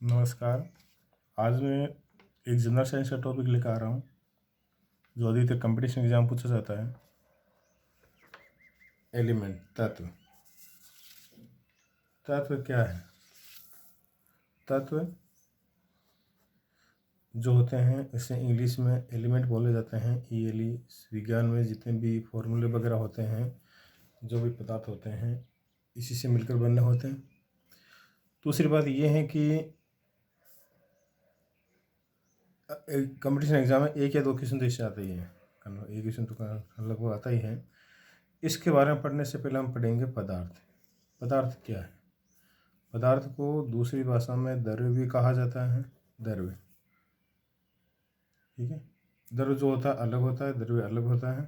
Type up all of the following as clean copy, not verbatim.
नमस्कार। आज मैं एक जनरल साइंस का टॉपिक लेकर आ रहा हूँ जो अधिकतर कंपटीशन एग्जाम पूछा जाता है। एलिमेंट, तत्व। तत्व क्या है? तत्व जो होते हैं इसे इंग्लिश में एलिमेंट बोले जाते हैं। ELE। विज्ञान में जितने भी फॉर्मूले वगैरह होते हैं, जो भी पदार्थ होते हैं, इसी से मिलकर बने होते हैं। दूसरी बात यह है कि कंपटीशन एग्जाम में एक या दो क्वेश्चन तो इससे आता ही है, एक क्वेश्चन तो लगभग आता ही है। इसके बारे में पढ़ने से पहले हम पढ़ेंगे पदार्थ। पदार्थ क्या है? पदार्थ को दूसरी भाषा में द्रव्य भी कहा जाता है। द्रव्य, ठीक है। द्रव्य जो होता है अलग होता है, द्रव्य अलग होता है,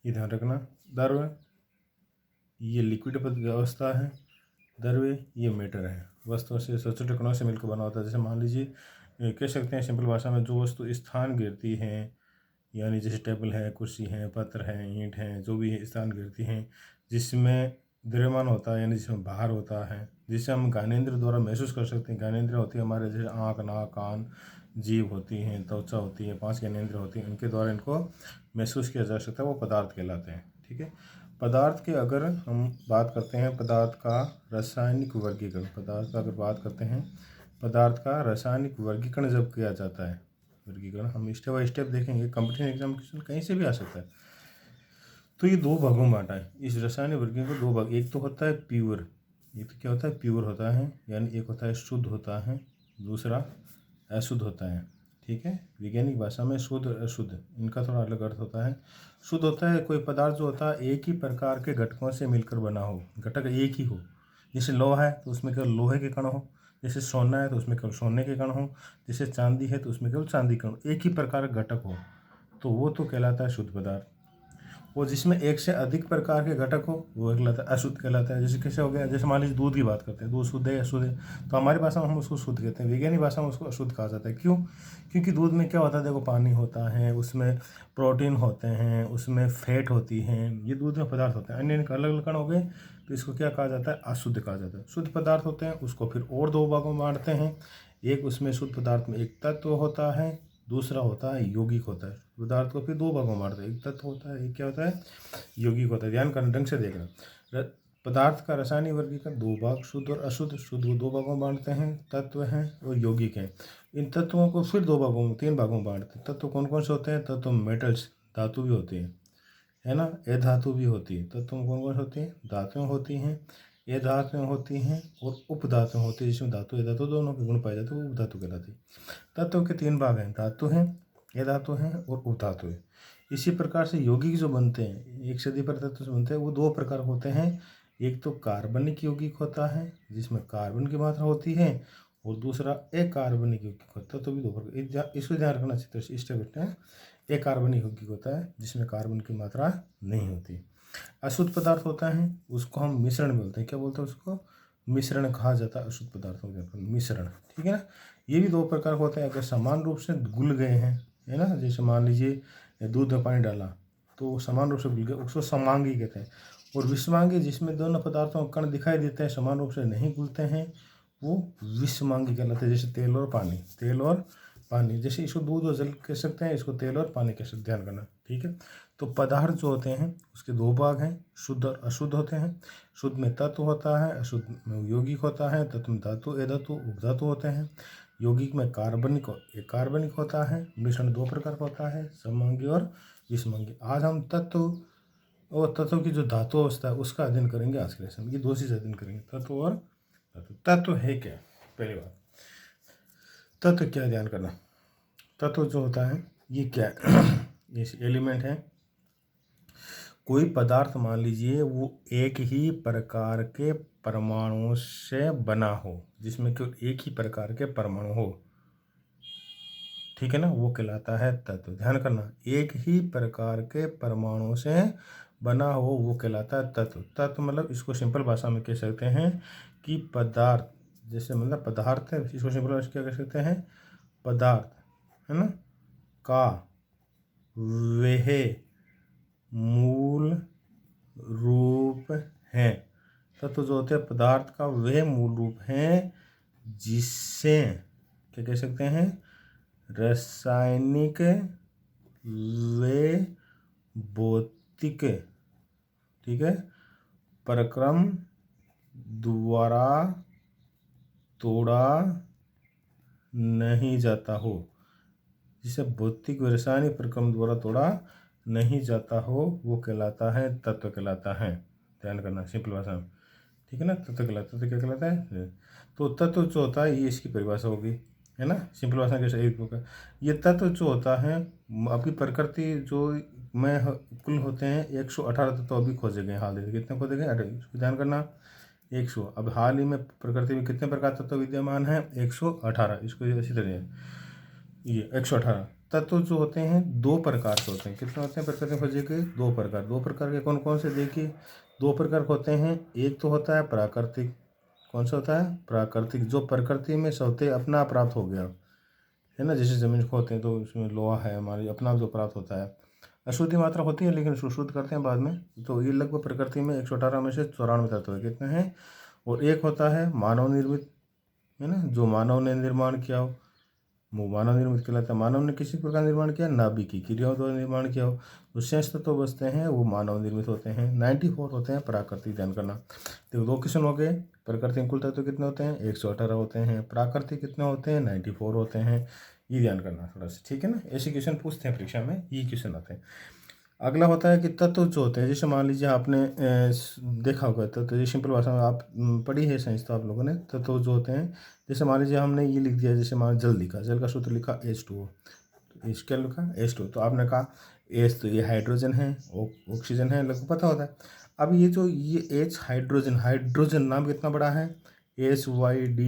ये ध्यान रखना। द्रव्य ये लिक्विड अवस्था है, द्रव्य ये मैटर है, वस्तु से छोटे कणों से मिलकर बना होता है। जैसे मान लीजिए कह सकते हैं सिंपल भाषा में, जो वस्तु स्थान गिरती है, यानी जैसे टेबल है, कुर्सी है, पत्थर है, ईंट है, जो भी है स्थान गिरती हैं, जिसमें द्रव्यमान होता है, यानी जिसमें भार होता है, जिसे हम ज्ञानेंद्र द्वारा महसूस कर सकते हैं। ज्ञानेंद्र होती है हमारे, जैसे आँख, नाक, कान, जीभ होती हैं, त्वचा होती है, 5 ज्ञानेंद्र होती हैं, इनके द्वारा इनको महसूस किया जा सकता है, वो पदार्थ कहलाते हैं। ठीक है। पदार्थ के अगर हम बात करते हैं, पदार्थ का रासायनिक वर्गीकरण, पदार्थ का अगर बात करते हैं, पदार्थ का रासायनिक वर्गीकरण जब किया जाता है, वर्गीकरण हम स्टेप बाय स्टेप देखेंगे, कंपटीशन एग्जाम क्वेश्चन कहीं से भी आ सकता है। तो ये 2 भागों में बांटा है इस रासायनिक वर्गीकरण को। 2 भाग, एक तो होता है प्योर, एक तो क्या होता है, प्योर होता है, यानी एक होता है शुद्ध होता है, दूसरा अशुद्ध होता है। ठीक है। वैज्ञानिक भाषा में शुद्ध और अशुद्ध, इनका थोड़ा अलग अर्थ होता है। शुद्ध होता है कोई पदार्थ जो होता है एक ही प्रकार के घटकों से मिलकर बना हो, घटक एक ही हो। जैसे लोहा है तो उसमें केवल लोहे के कण हो, जैसे सोना है तो उसमें केवल सोने के कण हो, जैसे चांदी है तो उसमें केवल चांदी कण, एक ही प्रकार का घटक हो, तो वो तो कहलाता है शुद्ध पदार्थ। वो जिसमें एक से अधिक प्रकार के घटक हो वो कहलाता है अशुद्ध कहलाता है। जैसे कैसे हो गया, जैसे मान लीजिए दूध की बात करते हैं, दूध शुद्ध है अशुद्ध है, तो हमारी भाषा में हम उसको शुद्ध कहते हैं, वैज्ञानिक भाषा में उसको अशुद्ध कहा जाता है। क्यों? क्योंकि दूध में क्या होता है, देखो पानी होता है, उसमें प्रोटीन होते हैं, उसमें फैट होती हैं, ये दूध में पदार्थ होते हैं। अन्य अलग अलग कण हो गए तो इसको क्या कहा जाता है, अशुद्ध कहा जाता है। शुद्ध पदार्थ होते हैं उसको फिर और 2 भागों में बांटते हैं। एक उसमें शुद्ध पदार्थ में एक तत्व होता है, दूसरा होता है यौगिक होता है। पदार्थ को फिर 2 भागों में बांटते हैं, एक तत्व होता है, एक क्या होता है, यौगिक होता है। ध्यान करना, ढंग से देखना। पदार्थ का रासायनिक वर्गीकरण 2 भाग, शुद्ध और अशुद्ध। शुद्ध को 2 भागों में बांटते हैं, तत्व हैं और यौगिक हैं। इन तत्वों को फिर 2 भागों में, 3 भागों में बांटते हैं। तत्व कौन कौन से होते हैं? तत्व मेटल्स, धातु भी होती है ना, ये धातु भी होती है। तत्व में कौन कौन से होते हैं? धातुएं होती हैं, ये धातुएं होती हैं और उपधातुएं होती है, जिसमें धातु ये धातु दोनों के गुण पाए जाते हैं, वो उपधातु कहलाती है। तत्व के 3 भाग हैं, धातु हैं, ये धातु हैं और उपधातु है। इसी प्रकार से यौगिक जो बनते हैं, एक से अधिक तत्व से बनते हैं, वो 2 प्रकार होते हैं। एक तो कार्बनिक यौगिक होता है जिसमें कार्बन की मात्रा होती है, और दूसरा अकार्बनिक यौगिक होता है। तो भी 2 प्रकार, इसको ध्यान रखना चाहिए। इस स्टेप में एक कार्बनिक यौगिक होता है जिसमें कार्बन की मात्रा नहीं होती। अशुद्ध पदार्थ होता है उसको हम मिश्रण बोलते हैं। क्या बोलते हैं उसको? मिश्रण कहा जाता है अशुद्ध पदार्थों के, मिश्रण। ठीक है ना। ये भी 2 प्रकार के होते हैं। अगर समान रूप से घुल गए हैं, है ना, जैसे मान लीजिए दूध में पानी डाला तो समान रूप से घुल गए, उसको समांगी कहते हैं। और विषमांगी, जिसमें दोनों पदार्थों के कण दिखाई देते हैं, समान रूप से नहीं घुलते हैं, वो विषमांगी कहलाते हैं। जैसे तेल और पानी, तेल और पानी, जैसे इसको दूध और जल कह सकते हैं, इसको तेल और पानी कह सकते हैं। ध्यान करना, ठीक है। तो पदार्थ जो होते हैं उसके 2 भाग हैं, शुद्ध और अशुद्ध होते हैं। शुद्ध में तत्व होता है, अशुद्ध में यौगिक होता है। तत्व में धातु, अधातु, उपधातु होते हैं। यौगिक में कार्बनिक एक कार्बनिक होता है। मिश्रण 2 प्रकार का होता है, सममांगी और विषमांगी। आज हम तत्व और तत्व की जो धातु अवस्था है उसका अध्ययन करेंगे आज के लेसन में। ये 2 चीज़ अध्ययन करेंगे, तत्व और धातु। तत्व है क्या? पहली बात, तत्व क्या, ध्यान करना। तत्व जो होता है ये क्या है? ये एलिमेंट है। कोई पदार्थ मान लीजिए वो एक ही प्रकार के परमाणुओं से बना हो, जिसमें केवल एक ही प्रकार के परमाणु हो, ठीक है ना, वो कहलाता है तत्व। ध्यान करना, एक ही प्रकार के परमाणुओं से बना हो वो कहलाता है तत्व। तत्व मतलब इसको सिंपल भाषा में कह सकते हैं कि पदार्थ, जैसे मतलब पदार्थ है, इसको सिंपल भाषा क्या कह सकते हैं, पदार्थ, है ना, का वह मूल रूप है। तत्व जो होते हैं पदार्थ का वह मूल रूप है जिससे क्या कह सकते हैं, रासायनिक व भौतिक, ठीक है, प्रक्रम द्वारा तोड़ा नहीं जाता हो, जिसे भौतिक व रासायनिक प्रक्रम द्वारा तोड़ा नहीं जाता हो, वो कहलाता है तत्व कहलाता है। ध्यान करना, सिंपल भाषा में, ठीक है ना। तत्व कहलाता, तत्व क्या कहलाता है? तो तत्व जो होता है ये इसकी परिभाषा होगी, है ना। सिंपल भाषा के एक बुक है। ये तत्व जो होता है, आपकी प्रकृति जो में कुल होते हैं 118 तत्व अभी खोजे गए हाल ही। कितने खोजे गए? ध्यान करना, 100। अब हाल ही में प्रकृति में कितने प्रकार तत्व विद्यमान हैं? 118। इसको इसी तरह ये 118 तत्व जो होते हैं दो प्रकार से होते हैं। कितने होते हैं प्रकृति में खोजे गए? दो प्रकार। दो प्रकार के कौन कौन से? देखिए, दो प्रकार होते हैं। एक तो होता है प्राकृतिक। कौन सा होता है? प्राकृतिक, जो प्रकृति में स्वतः अपना प्राप्त हो गया, है ना। जैसे जमीन खोदते हैं तो उसमें लोहा है, हमारी अपना जो प्राप्त होता है। अशुद्धि मात्रा होती है लेकिन उसको शुद्ध करते हैं बाद में। तो ये लगभग प्रकृति में 118 में से 94 तत्व है। कितने हैं? और एक होता है मानव निर्मित, है ना, जो मानव ने निर्माण किया हो, वो मानव निर्मित कहलाता है। मानव ने किसी प्रकार निर्माण किया, नाभिकीय क्रियाओं द्वारा निर्माण किया हो। तो शेष तत्व बचते हैं वो मानव निर्मित होते हैं। 94 होते हैं प्राकृतिक। ध्यान करना, देखो दो क्वेश्चन हो गए। प्राकृतिक कुल तत्व कितने होते हैं? 118 होते हैं। प्राकृतिक कितने होते हैं? 94 होते हैं। ये ध्यान करना थोड़ा सा, ठीक है ना। ऐसे क्वेश्चन पूछते हैं परीक्षा में, ये क्वेश्चन आते हैं। अगला होता है कि तत्व जो होते हैं, जैसे मान लीजिए आपने देखा होगा, तो ये सिंपल भाषा में आप पढ़ी है साइंस तो आप लोगों ने। तत्व जो होते हैं, जैसे मान लीजिए हमने ये लिख दिया, जैसे मान जल लिखा, जल का सूत्र लिखा H2O, तो H क्या लिखा? H2। तो आपने कहा H तो ये हाइड्रोजन है, ऑक्सीजन है, लगभग पता होता है। अब ये जो ये H हाइड्रोजन, हाइड्रोजन नाम कितना बड़ा है? HYDROGEN,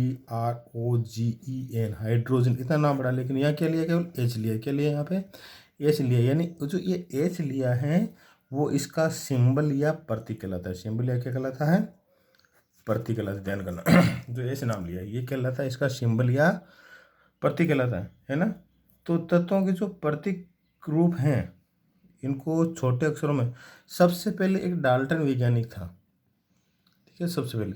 हाइड्रोजन, इतना नाम बड़ा। लेकिन यहाँ क्या लिया? केवल H लिया। क्या लिया यहाँ पे? H लिया। यानी जो ये H लिया है वो इसका सिंबल या प्रतीक कहलाता है। सिंबल या क्या कहलाता है? प्रतीक कहलाता है। ध्यान करना जो H नाम लिया ये कहलाता है, इसका सिंबल या प्रतीक कहलाता है ना। तो तत्वों के जो प्रतीक रूप हैं, इनको छोटे अक्षरों में, सबसे पहले एक डाल्टन वैज्ञानिक था, ठीक है। सबसे पहले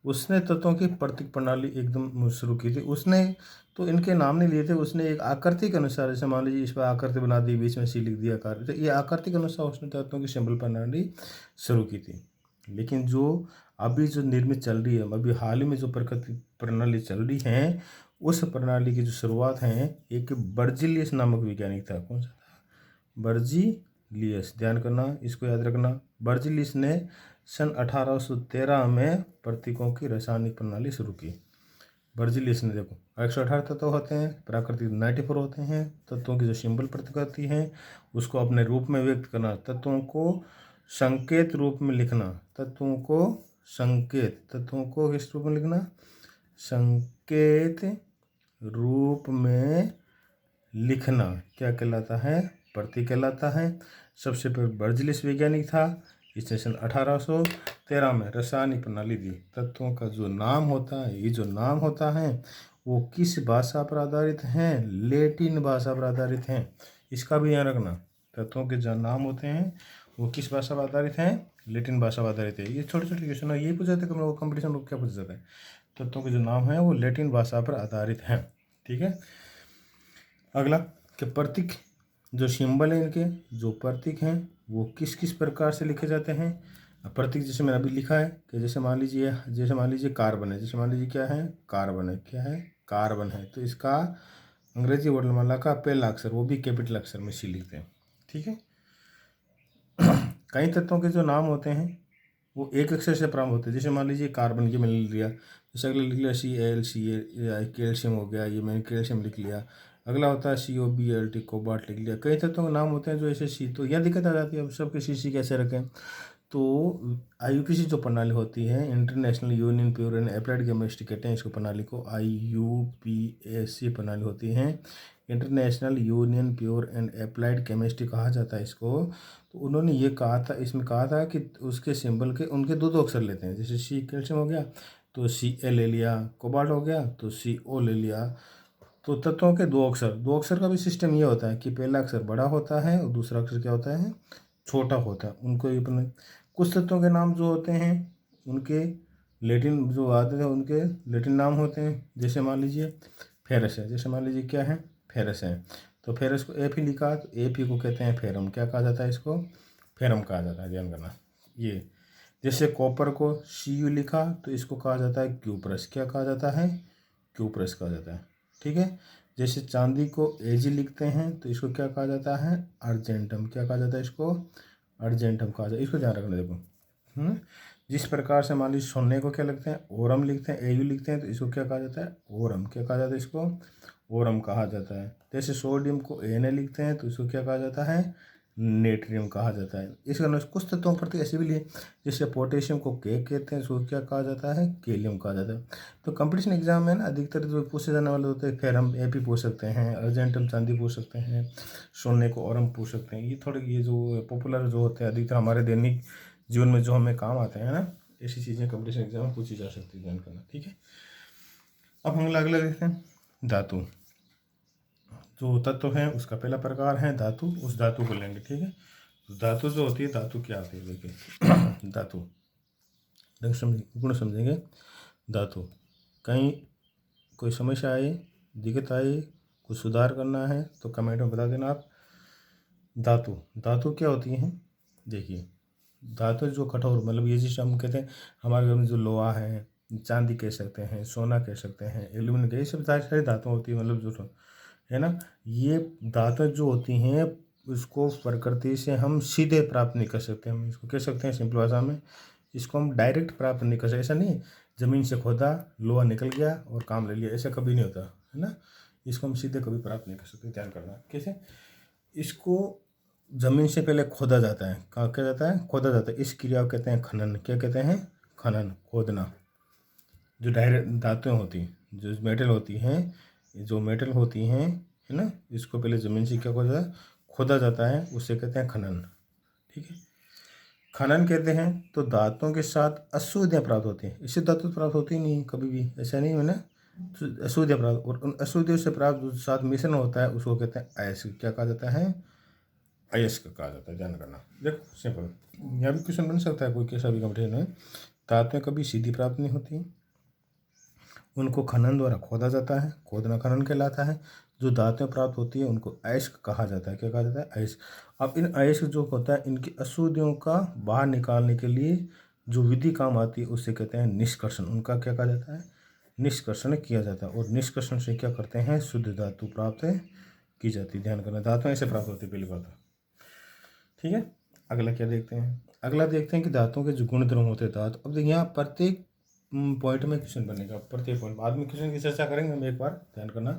उसने तत्वों की प्रतीक प्रणाली एकदम शुरू की थी। उसने तो इनके नाम नहीं लिए थे, उसने एक आकृति के अनुसार, जैसे मान लीजिए इस पर आकृति बना दी, बीच में सी लिख दिया आकार, तो ये आकृति के अनुसार उसने तत्वों की सिंबल प्रणाली शुरू की थी। लेकिन जो अभी जो निर्मित चल रही है, अभी हाल ही में जो प्रकृति प्रणाली चल रही है, उस प्रणाली की जो शुरुआत है एक बर्जिलियस नामक वैज्ञानिक था। कौन सा था? बर्जिलियस। ध्यान करना, इसको याद रखना। बर्जिलियस ने सन 1813 में प्रतीकों की रासायनिक प्रणाली शुरू की। बर्जिलियस ने, देखो 118 तत्व होते हैं, प्राकृतिक 94 होते हैं। तत्वों की जो सिंबल प्रकृति है उसको अपने रूप में व्यक्त करना, तत्वों को संकेत रूप में लिखना, तत्वों को संकेत, तत्वों को किस रूप में लिखना? संकेत रूप में लिखना क्या कहलाता है? प्रतीक कहलाता है। सबसे पहले बर्जिलियस वैज्ञानिक था, इसने सन 1813 में रासायनिक प्रणाली दी। तत्वों का जो नाम होता है, ये जो नाम होता है वो किस भाषा पर आधारित हैं? लैटिन भाषा पर आधारित हैं। इसका भी ध्यान रखना, तत्वों के जो नाम होते हैं वो किस भाषा पर आधारित हैं? लैटिन भाषा पर आधारित है। ये छोटे छोटे क्वेश्चन है, ये पूछा जाता है कंपटीशन में, क्या पूछा जाता है? तत्वों के जो नाम है वो लैटिन भाषा पर आधारित हैं, ठीक है। अगला कि प्रतीक जो सिंबल है, इनके जो प्रतीक हैं वो किस किस प्रकार से लिखे जाते हैं? प्रतीक जैसे मैंने अभी लिखा है कि जैसे मान लीजिए कार्बन है, जैसे मान लीजिए क्या है? कार्बन है। क्या है? कार्बन है। तो इसका अंग्रेजी वर्णमाला का पहला अक्षर, वो भी कैपिटल अक्षर में सी लिखते हैं, ठीक है। कई तत्वों के जो नाम होते हैं वो एक अक्षर से प्रारंभ होते हैं। जैसे मान लीजिए कार्बन की मैंने लिख लिया, जैसे अगला लिख लिया Cl, कैल्शियम हो गया, ये मैंने कैल्शियम लिख लिया। अगला होता है COBalt, कोबाल्ट लिख लिया। कई तत्वों के नाम होते हैं जो ऐसे सी, तो यह दिक्कत आ जाती है अब सबके CC कैसे रखें। तो IUPAC जो प्रणाली होती है, international union pure and applied chemistry कहते हैं इसको, प्रणाली को IUPAC प्रणाली होती है। International union pure and applied chemistry कहा जाता है इसको। तो उन्होंने ये कहा था, इसमें कहा था कि उसके सिंबल के उनके दो अक्षर लेते हैं। जैसे C कैल्शियम हो गया तो Cl ले लिया, कोबाल्ट हो गया तो CO ले लिया। तो तत्वों के दो अक्षर का भी सिस्टम ये होता है कि पहला अक्षर बड़ा होता है और दूसरा अक्षर क्या होता है? छोटा होता है। उनको ये अपने कुछ तत्वों के नाम जो होते हैं उनके लेटिन जो आते थे उनके लेटिन नाम होते हैं। जैसे मान लीजिए फेरस है, जैसे मान लीजिए क्या है, फेरस है, तो फेरस को एफ ही लिखा तो एफ ही को कहते हैं फेरम। क्या कहा जाता है इसको? फेरम कहा जाता है, ध्यान करना ये। जैसे कॉपर को सी यू लिखा तो इसको कहा जाता है क्यूप्रस। क्या कहा जाता है? क्यूप्रस कहा जाता है, ठीक है। जैसे चांदी को एजी लिखते हैं तो इसको क्या कहा जाता है? अर्जेंटम। क्या कहा जाता है इसको? अर्जेंटम कहा जाता है। इसको ध्यान रखना, देखो। जिस प्रकार से मान लीजिए सोने को क्या लिखते हैं? ओरम लिखते हैं, एयू लिखते हैं, तो इसको क्या कहा जाता है? ओरम। क्या कहा जाता है इसको? ओरम कहा जाता है। जैसे सोडियम को एन लिखते हैं तो इसको क्या कहा जाता है? नेट्रियम कहा जाता है। इस कारण कुछ तत्वों पर ऐसे भी लिए, जैसे पोटेशियम को के कहते हैं, इसको क्या कहा जाता है? केलियम कहा जाता है। तो कंपटीशन एग्जाम में ना अधिकतर जो पूछे जाने वाले होते हैं, फेरम एपी पूछ सकते हैं, अर्जेंटम चांदी पूछ सकते हैं, सोने को ओरम पूछ सकते हैं। ये थोड़े ये जो पॉपुलर जो होते हैं अधिकतर हमारे दैनिक जीवन में जो हमें काम आते हैं ना, ऐसी चीज़ें कंपटीशन एग्जाम में पूछी जा सकती है, ध्यान करना, ठीक है। अब हम अगला देखते हैं धातु। जो तत्व है उसका पहला प्रकार है धातु, उस धातु को लेंगे, ठीक है। तो धातु जो होती है, धातु क्या होती है देखिए धातु गुण समझेंगे। धातु कहीं कोई समस्या आई, दिक्कत आई, कुछ सुधार करना है तो कमेंट में बता देना आप। धातु क्या होती है? देखिए धातु जो कठोर, मतलब ये चीज़ हम कहते हैं हमारे घर में जो लोहा है, चांदी कह सकते हैं, सोना कह सकते हैं, एल्यूमिनियम कह, ये सब सारी धातु होती है, मतलब जो है ना, ये धातु जो होती हैं उसको प्रकृति से हम सीधे प्राप्त नहीं कर सकते। हम इसको कह सकते हैं सिंपल भाषा में, इसको हम डायरेक्ट प्राप्त नहीं कर सकते। ऐसा नहीं ज़मीन से खोदा, लोहा निकल गया और काम ले लिया, ऐसा कभी नहीं होता है ना। इसको हम सीधे कभी प्राप्त नहीं कर सकते। ध्यान करना कैसे, इसको ज़मीन से पहले खोदा जाता है। कहाँ क्या जाता है? खोदा जाता है। इस क्रिया को कहते हैं खनन। क्या कहते हैं? खनन, खोदना। जो डायरेक्ट धातुएं होती हैं, जो मेटल होती हैं, है ना, इसको पहले ज़मीन से क्या खोदा जाता है, उससे कहते हैं खनन, ठीक है। खनन कहते हैं तो धातुओं के साथ अशुद्धियाँ प्राप्त होती हैं। इससे धातु प्राप्त होती नहीं कभी भी, ऐसा नहीं है ना। तो अशुद्धियाँ प्राप्त, और उन अशुद्धियों से प्राप्त जो साथ मिश्रण होता है उसको कहते हैं अयस्क। क्या कहा जाता है? अयस्क कहा जाता है। ध्यान करना, देखो सिंपल, यहाँ भी क्वेश्चन बन सकता है कोई कैसा भी कंपटीशन में। धातुएं कभी सीधी प्राप्त नहीं होती, उनको खनन द्वारा खोदा जाता है, खोदना खनन कहलाता है। जो धातुएं प्राप्त होती है उनको अयस्क कहा जाता है। क्या कहा जाता है? अयस्क। अब इन अयस्क जो होता है, इनकी अशुद्धियों का बाहर निकालने के लिए जो विधि काम आती है उसे कहते हैं निष्कर्षण। उनका क्या कहा जाता है? निष्कर्षण किया जाता है। और निष्कर्षण से क्या करते हैं? शुद्ध धातु प्राप्त की जाती है। ध्यान करना, धातुएं ऐसे प्राप्त होती है, पहली बात, ठीक है। अगला क्या देखते हैं? अगला देखते हैं कि धातुओं के जो गुण धर्म होते हैं धातु। अब देखिए यहाँ प्रत्येक पॉइंट में क्वेश्चन बनेगा, प्रत्येक पॉइंट बाद में क्वेश्चन की चर्चा करेंगे हम एक बार, ध्यान करना।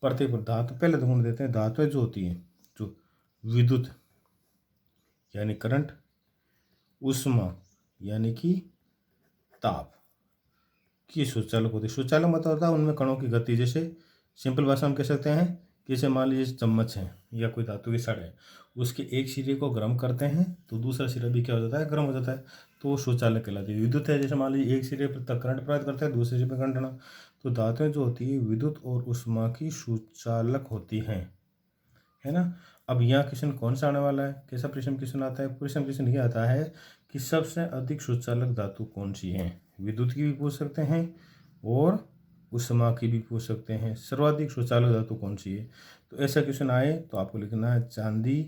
प्रत्येक धातु पहले तो गुण देते हैं। धातुएं जो होती हैं, जो विद्युत यानी करंट, उष्मा यानी कि ताप की सुचालक होती है। सुचालक मतलब होता है उनमें कणों की गति। जैसे सिंपल भाषा में कह सकते हैं कि जैसे मान लीजिए चम्मच है या कोई धातु की सड़ है, उसके एक सिरे को गर्म करते हैं तो दूसरा सिरा भी क्या हो जाता है? गर्म हो जाता है, तो वो सुचालक कहलाती है। विद्युत है, जैसे मान लीजिए एक सिरे पर तक करंट प्रदान करते हैं, दूसरे सिरे पर करंट आना। तो धातुएं जो होती है विद्युत और उष्मा की सुचालक होती हैं, है ना। अब यहाँ क्वेश्चन कौन सा आने वाला है? कैसा प्रश्न क्वेश्चन आता है? प्रश्न क्वेश्चन ये आता है कि सबसे अधिक सुचालक धातु कौन सी है? विद्युत की भी पूछ सकते हैं और उष्मा की भी पूछ सकते हैं। सर्वाधिक सुचालक धातु कौन सी है? तो ऐसा क्वेश्चन आए तो आपको लिखना है चांदी,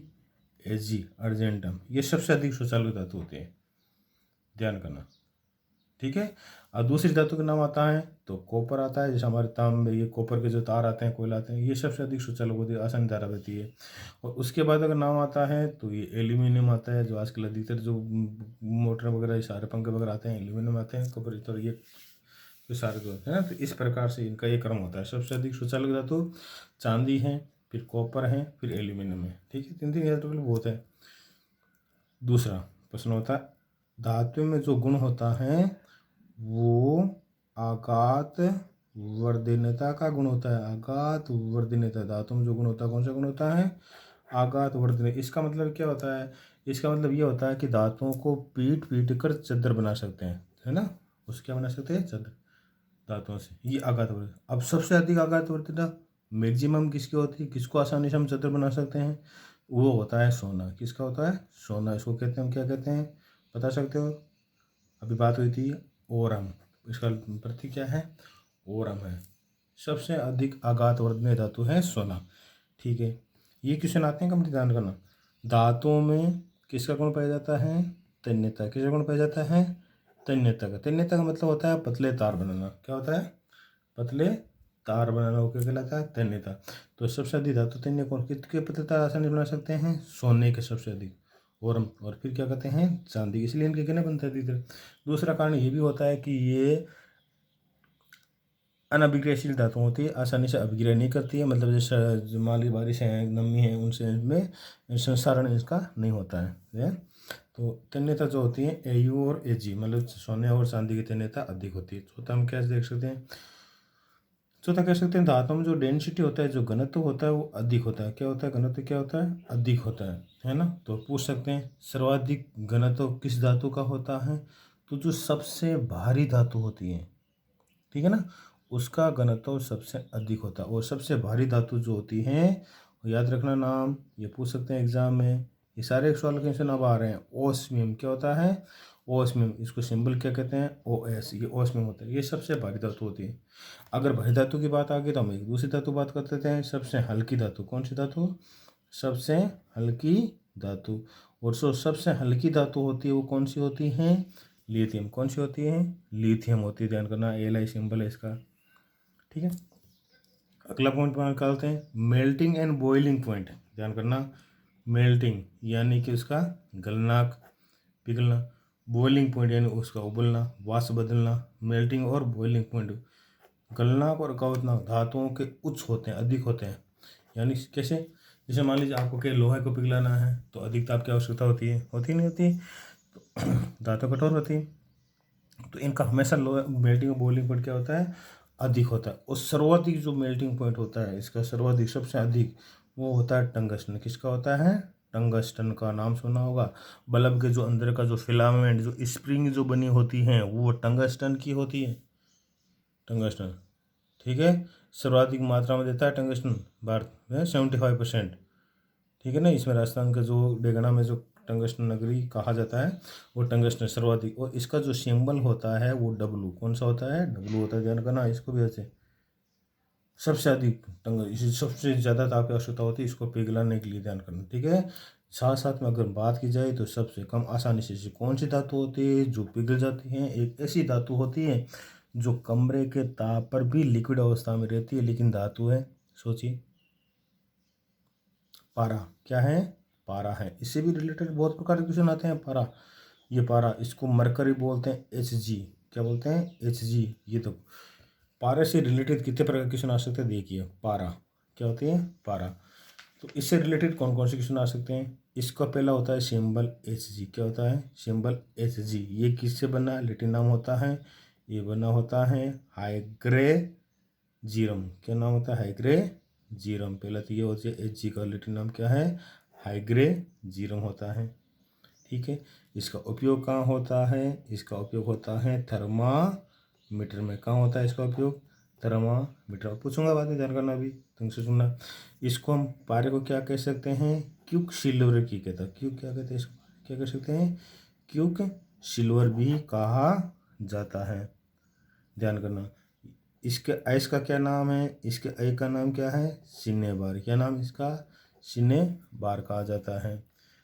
एजी, अर्जेंटम, ये सबसे अधिक सुचालक धातु होते हैं। ध्यान करना, ठीक है। और दूसरी धातु का नाम आता है तो कॉपर आता है। जैसे हमारे तांबे, ये कॉपर के जो तार आते हैं, कोयला आते हैं, ये सबसे अधिक सुचालक होती है, आसानी धारा बहती है। और उसके बाद अगर नाम आता है तो ये एल्यूमिनियम आता है, जो आजकल अधिकतर जो मोटर वगैरह, सारे पंखे वगैरह आते हैं एल्यूमिनियम आते हैं, कॉपर, तो ये तो सारे जो होते हैं ना, तो इस प्रकार से इनका ये क्रम होता है। सबसे अधिक सुचालक धातु चांदी है, फिर कॉपर है, फिर एल्यूमिनियम है, ठीक है। तीन धातु बहुत है। दूसरा प्रश्न होता है धातु में जो गुण होता है वो आघात वर्धनीयता का गुण होता है। आघात वर्धनीयता, धातु में जो गुण होता है, कौन सा गुण होता है? आघात वर्धनीय। इसका मतलब क्या होता है? इसका मतलब ये होता है कि धातुओं को पीट पीट कर चादर बना सकते हैं, है ना। उसके क्या बना सकते हैं? चादर, धातुओं से। ये आघात वर्धनीय। अब सबसे अधिक आघात वर्धनीयता मैक्सिमम किसकी होती है, किसको आसानी से हम चादर बना सकते हैं? वो होता है सोना। किसका होता है? सोना। इसको कहते हैं, हम क्या कहते हैं, बता सकते हो? अभी बात हुई थी ओरम, इसका प्रतीक क्या है, ओरम है। सबसे अधिक आघात वर्धनीय धातु है सोना। ठीक है, ये क्वेश्चन आते हैं कम ध्यान करना। धातुओं में किसका गुण पाया जाता है, तन्यता। किसका गुण पाया जाता है, तन्यता का। तन्यता का मतलब होता है पतले तार बनाना। क्या होता है, पतले तार बनाना, वो क्या कहलाता है, तन्यता। तो सबसे अधिक धातु तन्य कौन, कितने पतले तार आसानी बना सकते हैं, सोने के सबसे अधिक। और फिर क्या कहते हैं, चांदी, इसलिए इनके कहने बनते हैं। दूसरा कारण ये भी होता है कि ये अनअभिक्रियाशील धातु होती है, आसानी से अभिक्रिया नहीं करती है। मतलब जैसे मान ली बारिश है, नमी है, उनसे इनमें संसारण इसका नहीं होता है। तो तन्यता जो होती है AU और AG, मतलब सोने और चांदी की तन्यता अधिक होती है। चौथा हम क्या देख सकते हैं, चौथा कह सकते हैं धातुओं में जो डेंसिटी होता है, जो घनत्व होता है वो अधिक होता है। क्या होता है, घनत्व क्या होता है, अधिक होता है ना। तो पूछ सकते हैं सर्वाधिक घनत्व किस धातु का होता है, तो जो सबसे भारी धातु होती है, ठीक है ना, उसका घनत्व सबसे अधिक होता है। और सबसे भारी धातु जो होती है, याद रखना नाम, ये पूछ सकते हैं एग्जाम में। ये सारे सवाल क्वेश्चन अब आ रहे हैं। ओस्मियम क्या होता है, ओस्मियम, इसको सिंबल क्या कहते हैं, OS, ये ओस्मियम होता है। ये सबसे भारी धातु होती है। अगर भारी धातु की बात आ गई तो हम एक दूसरी धातु बात कर लेते हैं, सबसे हल्की धातु। कौन सी धातु, सबसे हल्की धातु। और जो सबसे हल्की धातु होती है वो कौन सी होती है, लिथियम। कौन सी होती है, लिथियम होती है। ध्यान करना, Li सिंबल है इसका। ठीक है, अगला पॉइंट निकालते हैं, मेल्टिंग एंड बॉइलिंग पॉइंट। ध्यान करना, मेल्टिंग यानी कि उसका गलनाक, पिघलना। बॉइलिंग पॉइंट यानी उसका उबलना, वाष्प बदलना। मेल्टिंग और बॉइलिंग पॉइंट, गलनाक और कवतनाक धातुओं के उच्च होते हैं, अधिक होते हैं। यानी कैसे, जैसे मान लीजिए आपको क्या लोहे को पिघलाना है तो अधिक ताप की आवश्यकता होती है, होती नहीं होती, तो धातु कठोर होती है। तो इनका हमेशा लोहे मेल्टिंग और बॉइलिंग पॉइंट क्या होता है, अधिक होता है। और सर्वाधिक जो मेल्टिंग पॉइंट होता है इसका, सर्वाधिक सबसे अधिक, वो होता है टंगस्टन। किसका होता है, टंगस्टन का नाम सुना होगा। बल्ब के जो अंदर का जो फिलामेंट, जो स्प्रिंग जो बनी होती है, वो टंगस्टन की होती है, टंगस्टन। ठीक है, सर्वाधिक मात्रा में देता है टंगस्टन भारत में 75%। ठीक है ना, इसमें राजस्थान का जो डेगना में जो टंगस्टन नगरी कहा जाता है वो टंगस्टन सर्वाधिक। और इसका जो सिंबल होता है वो W। कौन सा होता है, W होता है। ध्यान करना, इसको भी ऐसे सबसे अधिक इसे सबसे ज़्यादा ताप की आवश्यकता होती है इसको पिघलाने के लिए। ध्यान करना, ठीक है। साथ साथ में अगर बात की जाए तो सबसे कम आसानी से कौन सी धातु होती है जो पिघल जाती है, एक ऐसी धातु होती है जो कमरे के ताप पर भी लिक्विड अवस्था में रहती है लेकिन धातु है। सोचिए, पारा। क्या है, पारा है। इससे भी रिलेटेड बहुत प्रकार के क्वेश्चन आते हैं। पारा, ये पारा, इसको मरकरी बोलते हैं, Hg। क्या बोलते हैं, Hg। ये तो पारा से रिलेटेड कितने प्रकार के क्वेश्चन आ सकते हैं, देखिए। पारा क्या होती है, पारा। तो इससे रिलेटेड कौन कौन से क्वेश्चन आ सकते हैं, इसका पहला होता है सिंबल Hg। क्या होता है, सिंबल Hg। ये किससे बना है, लेटिन नाम होता है। ये बना होता है हाइग्रेजीरम। क्या नाम होता है, हाइग्रेजीरम। पहला तो ये होती है Hg का लेटिन नाम क्या है, हाइग्रेजीरम होता है। ठीक है, इसका उपयोग कहाँ होता है, इसका उपयोग होता है थर्मामीटर में। कहाँ होता है इसका उपयोग, थर्मामीटर। पूछूंगा बाद में, ध्यान करना, अभी तुमसे सुनना। इसको हम पारे को क्या कह सकते हैं, क्यूक सिल्वर की कहता है। क्यूक क्या कहते हैं इसको, क्या कह सकते हैं, क्यूक सिल्वर भी कहा जाता है। ध्यान करना, इसके ऐस का क्या नाम है, इसके ऐ का नाम क्या है, सिनेबार। क्या नाम इसका, सिनेबार कहा जाता है।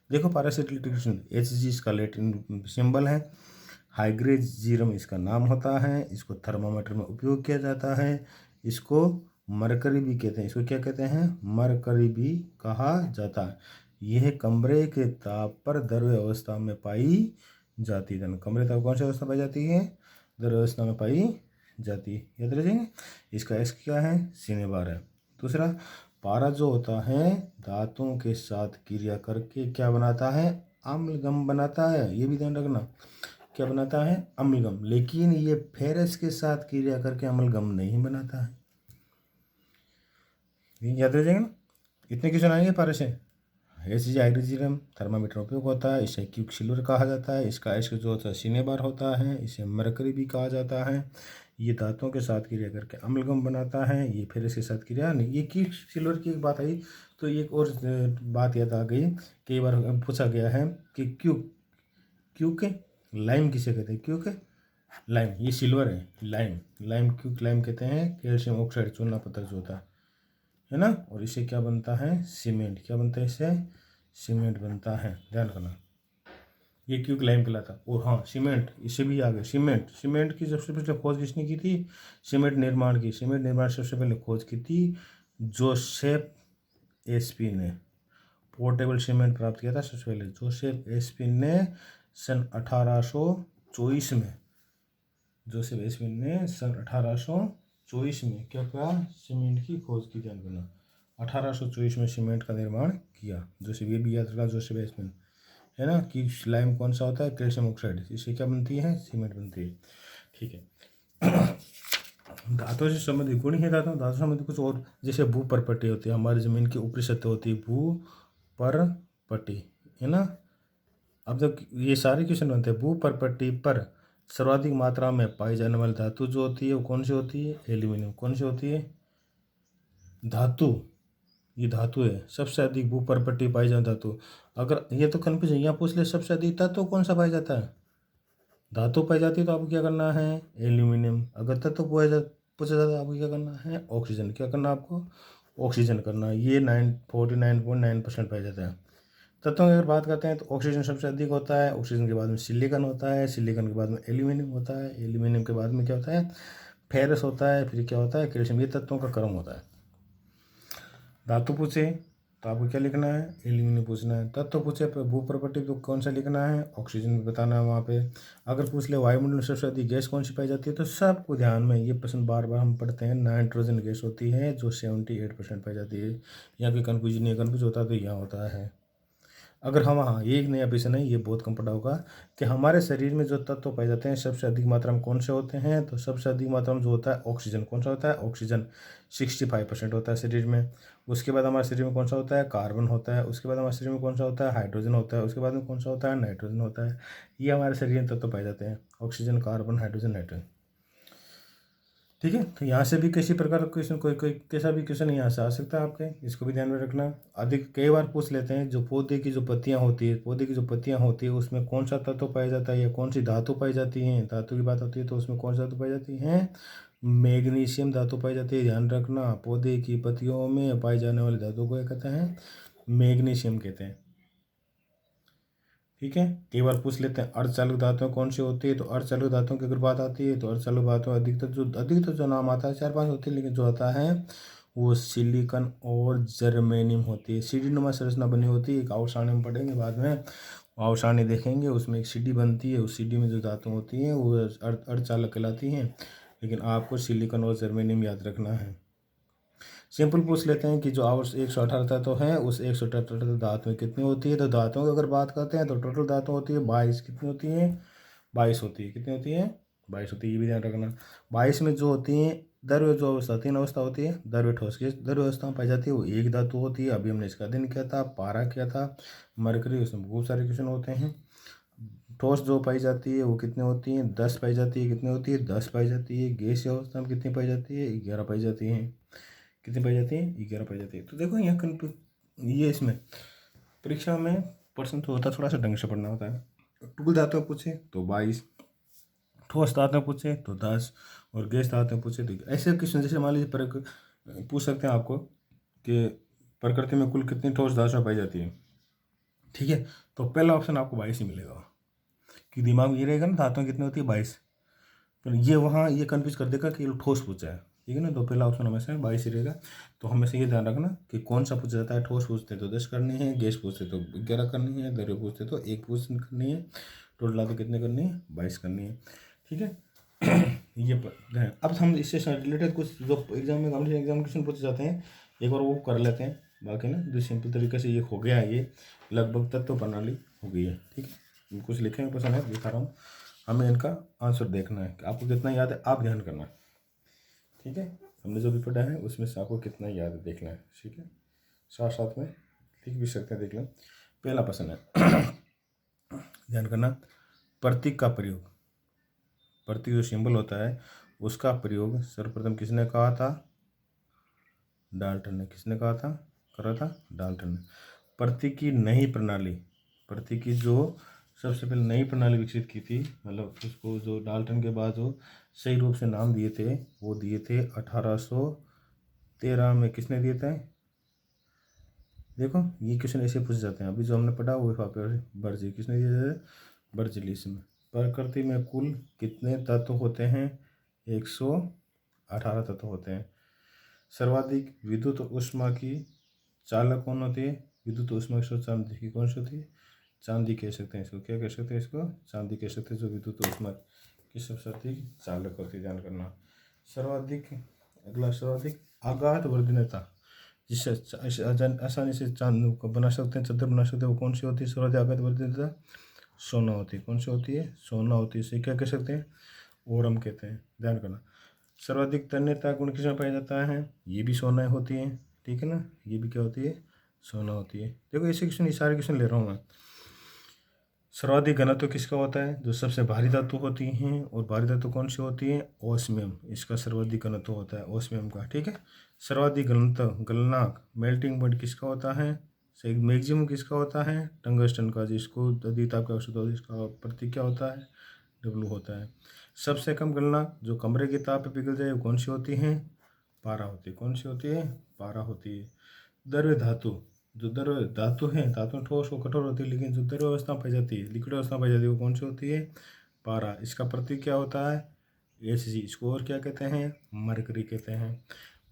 देखो पैरासिटिलिटेशन, Hg इसका लेटिन सिंबल है, हाइग्रेजीरम इसका नाम होता है। इसको थर्मामीटर में उपयोग किया जाता है। इसको मरकरी भी कहते हैं। इसको क्या कहते हैं, मरकरी भी कहा जाता है। यह कमरे के ताप पर द्रव्य अवस्था में पाई जाती है। कमरे ताप कौन सी अवस्था पाई जाती है, द्रव्य अवस्था में पाई जाती है, याद रखेंगे। इसका एक्स क्या है, सिनेबार है। दूसरा, पारा जो होता है धातुओं के साथ क्रिया करके क्या बनाता है, अम्लगम बनाता है। ये भी ध्यान रखना, क्या बनाता है, अम्लगम। लेकिन ये फेरस के साथ क्रिया करके अम्लगम नहीं बनाता है। याद रह जाएगा ना, इतने क्वेश्चन आएंगे पारा से। Hg हाइड्रोजीरम थर्मामीटर उपयोग होता है। इसे क्यूक सिल्वर कहा जाता है। इसका एस्क जो होता है सिनेबार होता है। इसे मरकरी भी कहा जाता है। ये धातुओं के साथ क्रिया करके अम्लगम बनाता है। ये फिर इसके साथ क्रिया नहीं। ये क्यूक सिल्वर की एक बात आई तो एक और बात याद आ गई। कई बार पूछा गया है कि क्यूक लाइम किसे कहते हैं, क्यूक लाइम, ये सिल्वर है, लाइम, लाइम क्यों लाइम कहते हैं, कैल्शियम ऑक्साइड चूना पत्थर जो होता है ना। और इससे क्या बनता है, सीमेंट, क्या बनता है इससे, सीमेंट बनता है, ध्यान करना। ये क्यों लाइम कहलाता। और हाँ सीमेंट, इससे भी आ गए सीमेंट। सीमेंट की सबसे पहले खोज किसने की थी, सीमेंट निर्माण की, सीमेंट निर्माण सबसे पहले खोज की थी जोसेफ एस्पिन ने। पोर्टेबल सीमेंट प्राप्त किया था सबसे पहले जोसेफ एस्पिन ने सन 1824 में। जोसेफ एस्पिन ने सन 1824 में क्या कहा, सीमेंट की खोज की, ध्यान करना। 1824 में सीमेंट का निर्माण किया जोसेफ, ये भी याद रखा जोसेफ एस्पिन, है ना। कि स्लाइम कौन सा होता है, कैल्शियम ऑक्साइड, इससे क्या बनती है, सीमेंट बनती है। ठीक है। धातुओं से संबंधित गुण है धातु, धातु से संबंधित कुछ और, जैसे भू परपट्टी होती है, हमारी जमीन की ऊपरी सतह होती है भू परपट्टी, है ना। अब जब ये सारे क्वेश्चन बनते हैं, भू परपट्टी पर सर्वाधिक मात्रा में पाई जाने वाली धातु जो होती है वो कौन सी होती है, एल्यूमिनियम। कौन सी होती है, धातु, ये धातु है, सबसे अधिक भू परपट्टी पाई जाने धातु। अगर ये तो कन्फ्यूजन यहाँ पूछ ले, सबसे अधिक तत्व कौन सा पाया जाता है, धातु पाई जाती है तो आपको क्या करना है, एल्यूमिनियम। अगर तत्व पूछा जाता है आपको क्या करना है, ऑक्सीजन। क्या करना है आपको, ऑक्सीजन करना है। ये 49.9% पाया जाता है। तत्वों की अगर बात करते हैं तो ऑक्सीजन सबसे अधिक होता है, ऑक्सीजन के बाद में सिलिकॉन होता है, सिलिकॉन के बाद में एल्यूमिनियम होता है, एल्यूमिनियम के बाद में क्या होता है, फेरस होता है, फिर क्या होता है, कैल्शियम। ये तत्वों का क्रम होता है। धातु पूछे तो आपको क्या लिखना है, एल्यूमिनियम पूछना है। तत्व पूछे भू प्रॉपर्टी तो कौन सा लिखना है, ऑक्सीजन बताना है वहाँ पे। अगर पूछ ले वायुमंडल में सबसे अधिक गैस कौन सी पाई जाती है, तो सबको ध्यान में ये प्रश्न बार बार हम पढ़ते हैं, नाइट्रोजन गैस होती है जो 78% पाई जाती है। यहाँ पे कन्फ्यूजन नहीं, कन्फ्यूज होता है तो यहाँ होता है। अगर हम, हाँ ये एक नया विषय नहीं, ये बहुत कम पड़ा होगा कि हमारे शरीर में जो तत्व पाए जाते हैं सबसे अधिक मात्रा में कौन से होते हैं, तो सबसे अधिक मात्रा में जो होता है ऑक्सीजन। कौन सा होता है, ऑक्सीजन 65% होता है शरीर में। उसके बाद हमारे शरीर में कौन सा होता है, कार्बन होता है। उसके बाद हमारे शरीर में कौन सा होता है, हाइड्रोजन होता है। उसके बाद में कौन सा होता है, नाइट्रोजन होता है। ये हमारे शरीर में तत्व पाए जाते हैं, ऑक्सीजन, कार्बन, हाइड्रोजन, नाइट्रोजन। ठीक है, तो यहाँ से भी किसी प्रकार का क्वेश्चन, कोई कोई कैसा भी क्वेश्चन यहाँ से आ सकता है आपके, इसको भी ध्यान में रखना। अधिक कई बार पूछ लेते हैं, जो पौधे की जो पत्तियाँ होती है, पौधे की जो पत्तियाँ होती है उसमें कौन सा तत्व पाया जाता है या कौन सी धातु पाई जाती है। धातु की बात होती है तो उसमें कौन सा धातु पाई जाती है, मैग्नीशियम धातु पाई जाती है। ध्यान रखना, पौधे की पत्तियों में पाई जाने वाली धातु को क्या कहते हैं, मैग्नीशियम कहते हैं। ठीक है, कई बार पूछ लेते हैं अर्धचालक धातुएं कौन सी होती है, तो अर्धचालक धातुओं की अगर बात आती है तो अर्धचालक धातुएं अधिकतर जो नाम आता है 4-5 होती है, लेकिन जो आता है वो सिलिकॉन और जर्मेनियम होती है। सीढ़ी नुमा संरचना बनी होती है, एक और सारणी में पढ़ेंगे बाद में, और सारणी देखेंगे, उसमें एक सीढ़ी बनती है, उस सीढ़ी में जो धातु होती हैं वो अर्धचालक कहलाती हैं। लेकिन आपको सिलिकॉन और जर्मेनियम याद रखना है। सिंपल पूछ लेते हैं कि जो आवर्स 118 तत्व हैं उस 118 धातुएं कितनी होती है, तो धातुओं की अगर बात करते हैं तो टोटल धातु होती है 22। कितनी होती है, 22 होती है। कितनी होती है, 22 होती है, ये भी ध्यान रखना। 22 में जो होती है द्रव्य जो अवस्था, 3 अवस्था होती है, द्रव्य, ठोस, गैस। द्रव्य अवस्था में पाई जाती है वो एक धातु होती है। अभी हमने इसका अध्ययन किया था, पारा किया था, मरकरी, उसमें बहुत सारे क्वेश्चन होते हैं। ठोस जो पाई जाती है वो कितनी होती है, 10 पाई जाती है। कितनी होती है, 10 पाई जाती है। गैस अवस्था में कितनी पाई जाती है, 11 पाई जाती है। कितनी पाई जाती है, 11 पाई जाती है। तो देखो यहाँ ये इसमें परीक्षा में प्रश्न तो होता, थोड़ा सा ढंग से पढ़ना होता है। टूल धातु पूछे तो 22, ठोस धातु पूछे तो 10, और गैस धातु पूछे तो ऐसे क्वेश्चन। जैसे मान लीजिए पूछ सकते हैं आपको कि प्रकृति में कुल कितनी ठोस धातु पाई जाती है। ठीक है, तो पहला ऑप्शन आपको 22 ही मिलेगा, कि दिमाग में ये रहेगा ना धातुएं कितनी होती है, 22। तो ये वहाँ ये कन्फ्यूज कर देगा कि ठोस पूछा है, ठीक है ना। तो पहला ऑप्शन हमेशा 22 ही रहेगा। तो हमेशा ये ध्यान रखना कि कौन सा पूछा जाता है, ठोस पूछते तो 10 करनी है, गैस पूछते तो 11 करनी है, द्रव्य पूछते तो 1 करनी है, टोटल धातु कितने करनी है, 22 करनी है। ठीक है। ये अब हम इससे रिलेटेड कुछ जो एग्जाम में क्वेश्चन पूछे जाते हैं एक बार वो कर लेते हैं। बाकी ना जो सिंपल तरीके से ये हो गया है, ये लगभग तत्व प्रणाली हो गई है। ठीक है, कुछ लिखे हैं पसंद है दिखा रहा हूँ, हमें इनका आंसर देखना है कि आपको कितना याद है, आप ध्यान करना। ठीक है, हमने जो भी पढ़ा है उसमें से आपको कितना याद है देखना है। ठीक है, साथ साथ में लिख भी सकते हैं, देख लें। पहला प्रश्न है ध्यान करना, प्रतीक का प्रयोग, प्रतीक जो सिंबल होता है उसका प्रयोग सर्वप्रथम किसने कहा था, डाल्टन ने। किसने कहा था, करा था, डाल्टन ने। प्रतीक की नई प्रणाली, प्रतीक की जो सबसे पहले नई प्रणाली विकसित की थी, मतलब उसको जो डाल्टन के बाद जो सही रूप से नाम दिए थे वो दिए थे 1813 में। किसने दिए थे? देखो ये क्वेश्चन ऐसे पूछ जाते हैं, अभी जो हमने पढ़ा वो बर्जी, किसने दिए थे? बर्जिलिस में। प्रकृति में कुल कितने तत्व होते हैं? 118 तत्व होते हैं। सर्वाधिक विद्युत ऊष्मा की चालक कौन होती है? विद्युत ऊष्मा की चांदी की कौन सी होती है? चांदी कह सकते हैं इसको। क्या कह सकते हैं इसको? चांदी कह सकते हैं, जो विद्युत ऊष्मा की सबसे अधिक चालक होती है, ध्यान करना। सर्वाधिक आघात वर्धनता, जिससे आसानी से चांद को बना सकते हैं, चद्दर बना सकते हैं, वो कौन सी होती है? सर्वाधिक आघात वर्धनता सोना होती है। कौन सी होती है? सोना होती है। इसे क्या कह सकते हैं? ओरम कहते हैं, ध्यान करना। सर्वाधिक तन्यता गुण किसमें पाया जाता है? ये भी सोना होती है, ठीक है ना, ये भी क्या होती है? सोना होती है। देखो ऐसे क्वेश्चन, ये सारे क्वेश्चन ले रहा हूँ मैं। सर्वाधिक घनत्व किसका होता है? जो सबसे भारी धातु होती हैं, और भारी धातु कौन सी होती है? ओस्मियम, इसका सर्वाधिक घनत्व होता है ओस्मियम का, ठीक है। सर्वाधिक घनत्व गलनांक मेल्टिंग पॉइंट किसका होता है? मैक्सिमम किसका होता है? टंगस्टन का, जिसको अधिक ताप की आवश्यकता होती है, इसका प्रतीक क्या होता है? डब्लू होता है। सबसे कम गलनांक जो कमरे के ताप पे पिघल जाए वो कौन सी होती है? पारा होती है। कौन सी होती है? पारा होती है। द्रव्य धातु, जो द्रव्य धातु है, धातु ठोस और कठोर होती है, लेकिन जो द्रव्य अवस्था पाई जाती है, लिक्विड अवस्था पाई जाती है, वो कौन सी होती है? पारा। इसका प्रतीक क्या होता है? Hg। इसको और क्या कहते हैं? मरकरी कहते हैं।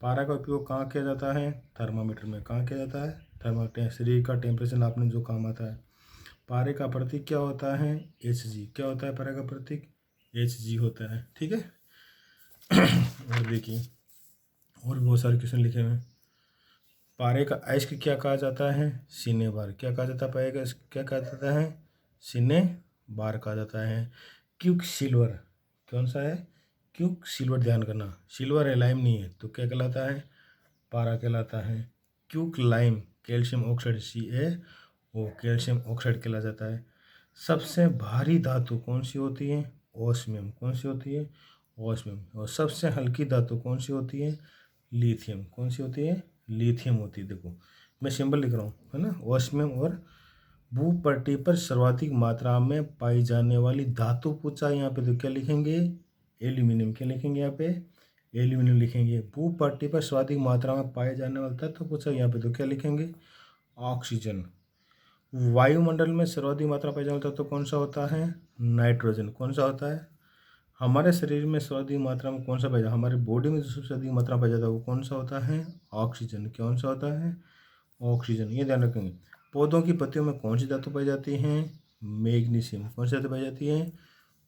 पारा का उपयोग कहाँ किया जाता है? थर्मामीटर में। कहाँ किया जाता है? थर्मामीटर, शरीर का टेम्परेचर नापने जो काम आता है। पारे का प्रतीक क्या होता है? Hg। क्या होता है पारे का प्रतीक? Hg होता है, ठीक है। और देखिए और भी बहुत सारे क्वेश्चन लिखे हुए हैं। पारे का अयस्क क्या कहा जाता है? सीने बार। क्या कहा जाता है? पारे का क्या कहा जाता है? सीने बार कहा जाता है। क्यूक सिल्वर कौन सा है? क्यूक सिल्वर, ध्यान करना, सिल्वर है, लाइम नहीं है, तो क्या कहलाता है? पारा कहलाता है। Quick lime calcium oxide CaO, calcium oxide कहला जाता है। सबसे भारी धातु कौन सी होती है? ओस्मियम। कौन सी होती है? ओस्मियम। और सबसे हल्की धातु कौन सी होती है? लिथियम। कौन सी होती है? लिथियम होती है। देखो मैं सिंबल लिख रहा हूँ, है ना, ओस्मियम। और भूपट्टी पर सर्वाधिक मात्रा में पाई जाने वाली धातु पूछा यहाँ पे, तो क्या लिखेंगे? एल्यूमिनियम। क्या लिखेंगे यहाँ पे? एल्यूमिनियम लिखेंगे। भूपट्टी पर सर्वाधिक मात्रा में पाए जाने वाला तत्व पूछा यहाँ पे, तो क्या लिखेंगे? ऑक्सीजन। वायुमंडल में सर्वाधिक मात्रा पाई जाने वाला तत्व कौन सा होता है? नाइट्रोजन। कौन सा होता है? हमारे शरीर में सर्वाधिक मात्रा में कौन सा पाया जाता है? हमारे बॉडी में जो सबसे अधिक मात्रा में पाया जाता है वो कौन सा होता है? ऑक्सीजन। कौन सा होता है? ऑक्सीजन। ये ध्यान रखेंगे। पौधों की पत्तियों में कौन सी धातु पाई जाती है? मैग्नीशियम। कौन सी धातु पाई जाती है?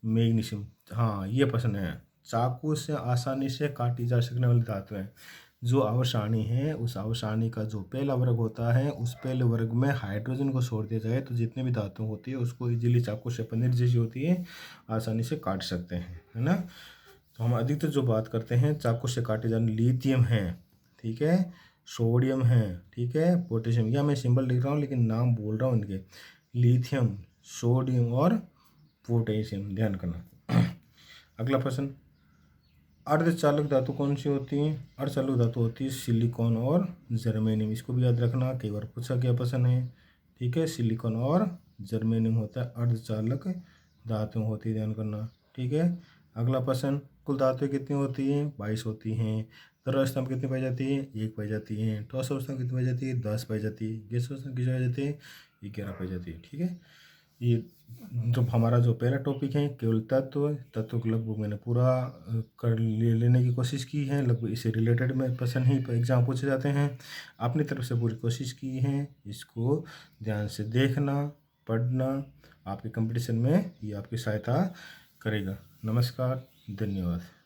मैग्नीशियम। हाँ ये प्रश्न है। चाकू से आसानी से काटी जा सकने वाली धातु है। जो आवर्साणी है, उस आवर्साणी का जो पहला वर्ग होता है, उस पहले वर्ग में हाइड्रोजन को छोड़ दिया जाए तो जितने भी धातु होती है उसको इजीली चाकू से पनीर जैसी होती है आसानी से काट सकते हैं, है ना। तो हम अधिकतर जो बात करते हैं चाकू से काटे जाने, लिथियम है, ठीक है, सोडियम है, ठीक है, पोटेशियम। या मैं सिंबल लिख रहा हूँ लेकिन नाम बोल रहा हूँ इनके। लिथियम, सोडियम और पोटेशियम, ध्यान करना। अगला प्रश्न, अर्धचालक धातु कौन सी होती है? अर्धचालक धातु होती है सिलिकॉन और जर्मेनियम। इसको भी याद रखना, कई बार पूछा गया प्रश्न है, ठीक है। सिलिकॉन और जर्मेनियम होता है अर्धचालक धातु होती है, ध्यान करना, ठीक है। अगला प्रश्न, कुल धातुएं कितनी होती हैं? 22 होती हैं। तरल अवस्था में कितनी पाई जाती है? 1 पाई जाती है। ठोस अवस्था में कितनी पाई जाती है? 10 पाई जाती है। गैस अवस्था में कितनी पाई जाती है? 11 पाई जाती है, ठीक है। ये जो हमारा जो पहला टॉपिक है केवल तत्व को लगभग मैंने पूरा कर लेने की कोशिश की है। लगभग इससे रिलेटेड में प्रश्न ही एग्जाम पूछे जाते हैं। अपनी तरफ से पूरी कोशिश की है। इसको ध्यान से देखना, पढ़ना, आपके कंपटीशन में ये आपकी सहायता करेगा। नमस्कार, धन्यवाद।